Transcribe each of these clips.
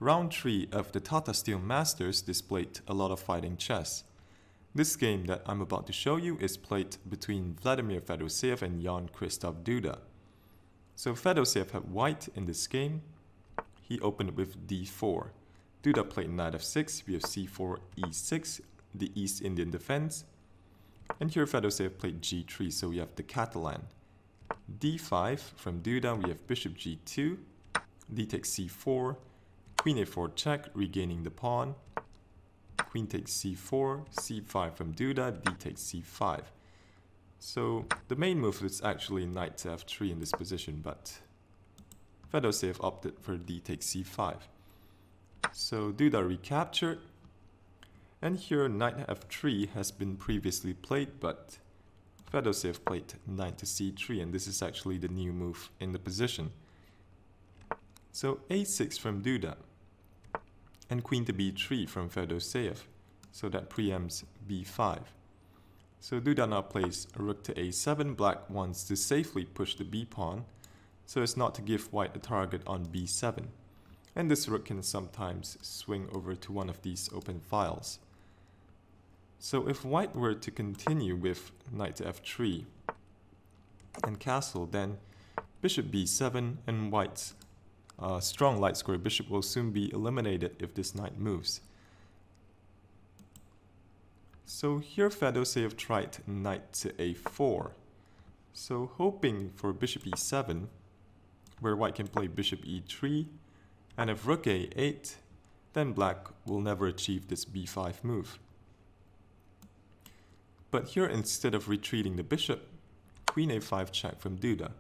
Round 3 of the Tata Steel Masters displayed a lot of fighting chess. This game that I'm about to show you is played between Vladimir Fedoseev and Krzysztof Duda. So Fedoseev had white in this game. He opened with d4. Duda played knight f6, we have c4, e6, the East Indian defense. And here Fedoseev played g3, so we have the Catalan. d5 from Duda, we have bishop g2, d takes c4, queen a4 check, regaining the pawn. Queen takes c4, c5 from Duda, d takes c5. So the main move is actually knight to f3 in this position, but Fedoseev opted for d takes c5. So Duda recaptured, and here knight f3 has been previously played, but Fedoseev played knight to c3, and this is actually the new move in the position. So a6 from Duda, and queen to b3 from Fedoseev, so that preempts b5. So Duda now plays rook to a7. Black wants to safely push the b pawn, so as not to give white a target on b7. And this rook can sometimes swing over to one of these open files. So if white were to continue with knight to f3 and castle, then bishop b7 and white's strong light square bishop will soon be eliminated if this knight moves. So here Fedoseev tried knight to a4. So hoping for bishop e7, where white can play bishop e3, and if rook a8, then black will never achieve this b5 move. But here, instead of retreating the bishop, queen a5 check from Duda,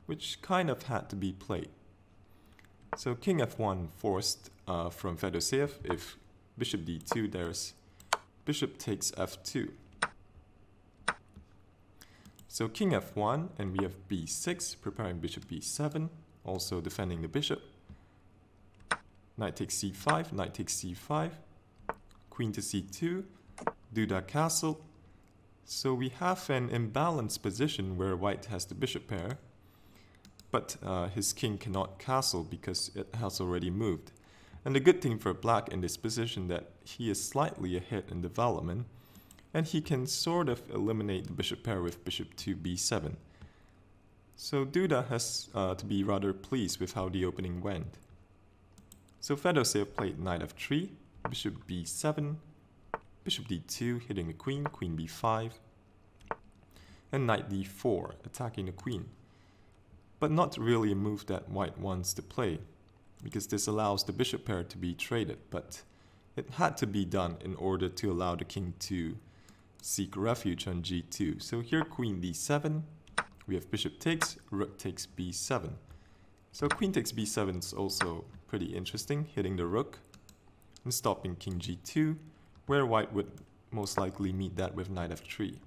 which kind of had to be played. So king f1 forced from Fedoseev. If bishop d2, there's bishop takes f2. So king f1, and we have b6, preparing bishop b7, also defending the bishop. Knight takes c5, knight takes c5, queen to c2, Duda castle. So we have an imbalanced position where white has the bishop pair, but his king cannot castle because it has already moved. And the good thing for black in this position that he is slightly ahead in development, and he can sort of eliminate the bishop pair with bishop to b7. So Duda has to be rather pleased with how the opening went. So Fedoseev played knight f3, bishop b7, bishop d2, hitting the queen, queen b5, and knight d4, attacking the queen. But not really a move that white wants to play, because this allows the bishop pair to be traded, but it had to be done in order to allow the king to seek refuge on g2. So here queen d7, we have bishop takes, rook takes b7. So queen takes b7 is also pretty interesting, hitting the rook and stopping king g2, where white would most likely meet that with knight f3.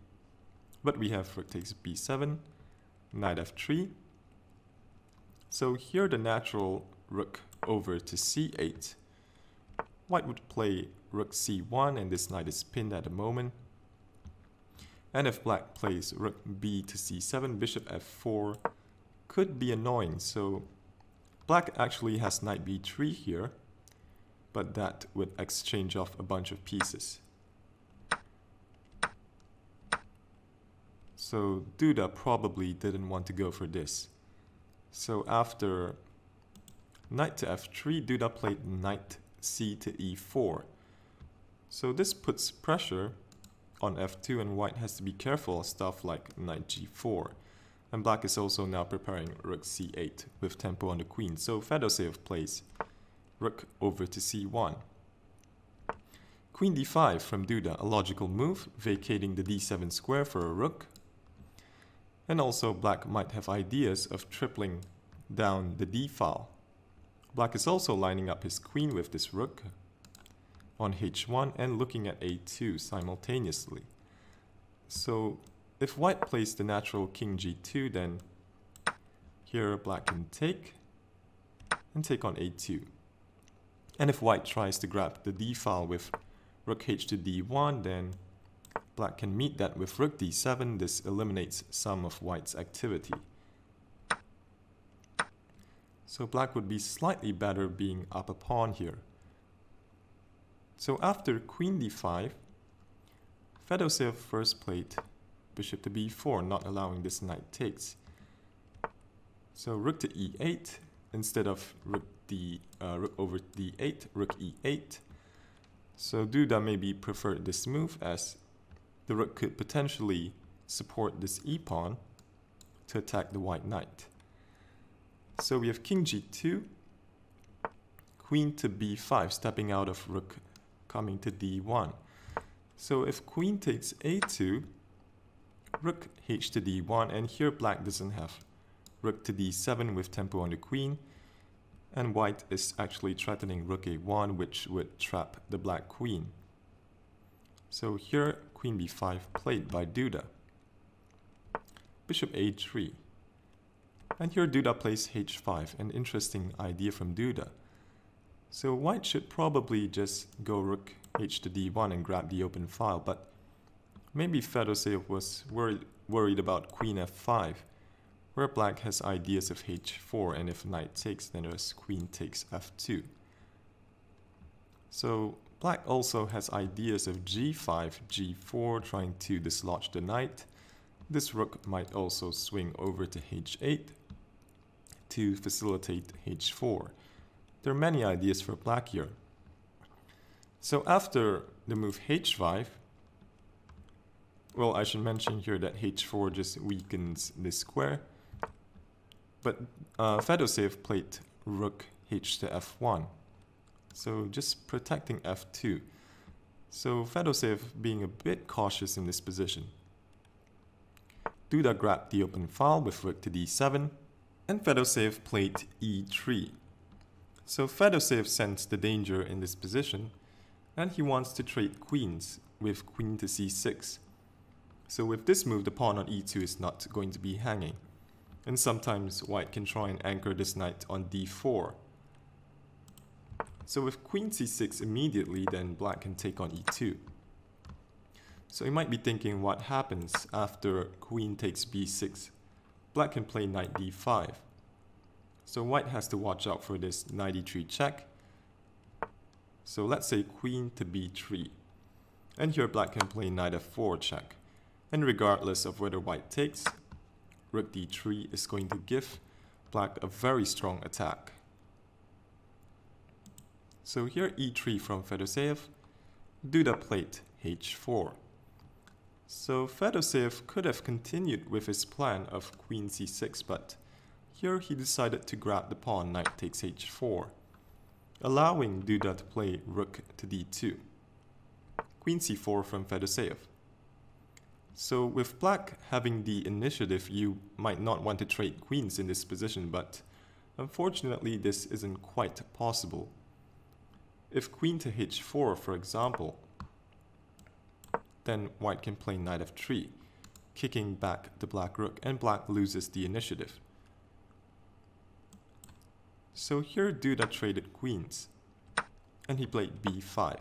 But we have rook takes b7, knight f3. So here the natural rook over to c8. White would play rook c1, and this knight is pinned at the moment. And if black plays rook b to c7, bishop f4 could be annoying. So black actually has knight b3 here, but that would exchange off a bunch of pieces. So Duda probably didn't want to go for this. So after knight to f3, Duda played knight c to e4. So this puts pressure on f2, and white has to be careful of stuff like knight g4. And black is also now preparing rook c8 with tempo on the queen. So Fedoseev plays rook over to c1. Queen d5 from Duda, a logical move, vacating the d7 square for a rook. And also black might have ideas of tripling down the d file. Black is also lining up his queen with this rook on h1 and looking at a2 simultaneously. So if white plays the natural king g2, then here black can take and take on a2. And if white tries to grab the d file with rook h to d1, then black can meet that with rook d7. This eliminates some of white's activity. So black would be slightly better being up a pawn here. So after queen d5, Fedoseev first played bishop to b4, not allowing this knight takes. So rook to e8 instead of rook over d8, rook e8. So Duda maybe preferred this move as the rook could potentially support this e-pawn to attack the white knight. So we have king g2, queen to b5, stepping out of rook, coming to d1. So if queen takes a2, rook h to d1, and here black doesn't have rook to d7 with tempo on the queen, and white is actually threatening rook a1, which would trap the black queen. So here queen b5 played by Duda. Bishop a3. And here Duda plays h5, an interesting idea from Duda. So white should probably just go rook h to d1 and grab the open file, but maybe Fedoseev was worried about queen f5, where black has ideas of h4, and if knight takes, then there's queen takes f2. So black also has ideas of g5, g4, trying to dislodge the knight. This rook might also swing over to h8 to facilitate h4. There are many ideas for black here. So after the move h5, well, I should mention here that h4 just weakens this square. But Fedoseev played rook h to f1, so just protecting f2. So Fedoseev being a bit cautious in this position. Duda grabbed the open file with rook to d7, and Fedoseev played e3. So Fedoseev sensed the danger in this position, and he wants to trade queens with queen to c6. So with this move, the pawn on e2 is not going to be hanging. And sometimes white can try and anchor this knight on d4. So with queen c6 immediately, then black can take on e2. So you might be thinking, what happens after queen takes b6? Black can play knight d5. So white has to watch out for this knight e3 check. So let's say queen to b3. And here black can play knight f4 check. And regardless of whether white takes, rook d3 is going to give black a very strong attack. So here e3 from Fedoseev, Duda played h4. So Fedoseev could have continued with his plan of queen c6, but here he decided to grab the pawn knight takes h4, allowing Duda to play rook to d2. Queen c4 from Fedoseev. So with black having the initiative, you might not want to trade queens in this position, but unfortunately this isn't quite possible. If queen to h4, for example, then white can play knight f3, kicking back the black rook, and black loses the initiative. So here Duda traded queens, and he played b5,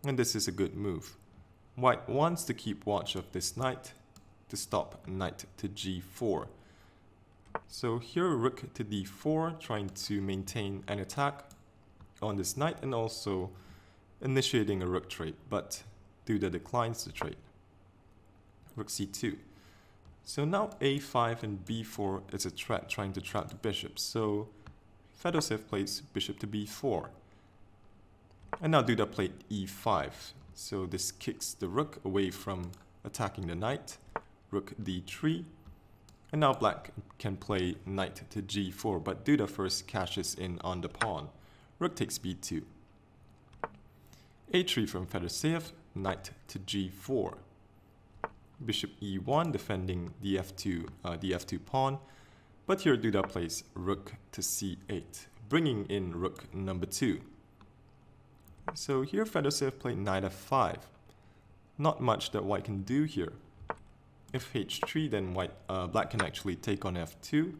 and this is a good move. White wants to keep watch of this knight to stop knight to g4. So here rook to d4, trying to maintain an attack on this knight and also initiating a rook trade, but Duda declines the trade. Rook c2. So now a5 and b4 is a threat, trying to trap the bishop. So Fedoseev plays bishop to b4. And now Duda played e5. So this kicks the rook away from attacking the knight. Rook d3. And now black can play knight to g4, but Duda first cashes in on the pawn. Rook takes b2. a3 from Fedoseev, knight to g4. Bishop e1, defending the f2 pawn. But here Duda plays rook to c8, bringing in rook number 2. So here Fedoseev played knight f5. Not much that white can do here. If h3, then black can actually take on f2.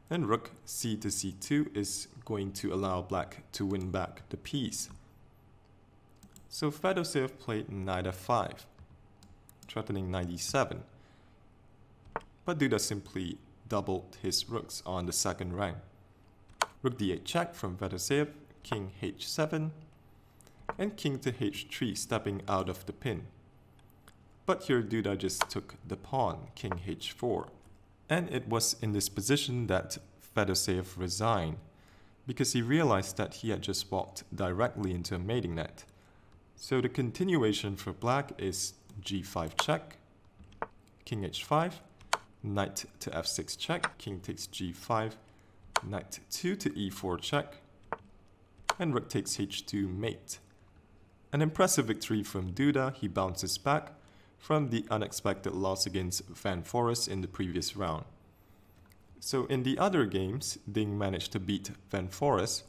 And rook c to c2 is going to allow black to win back the piece. So Fedoseev played knight f5, threatening knight e7. But Duda simply doubled his rooks on the second rank. Rook d8 check from Fedoseev, king h7. and king to h3, stepping out of the pin. But here Duda just took the pawn, king h4. And it was in this position that Fedoseev resigned, because he realized that he had just walked directly into a mating net. So the continuation for black is g5 check, king h5, knight to f6 check, king takes g5, knight 2 to e4 check, and rook takes h2 mate. An impressive victory from Duda. He bounces back from the unexpected loss against Van Forest in the previous round. So in the other games, Ding managed to beat Van Forest,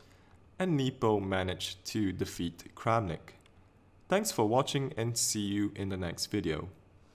and Nepo managed to defeat Kramnik. Thanks for watching and see you in the next video.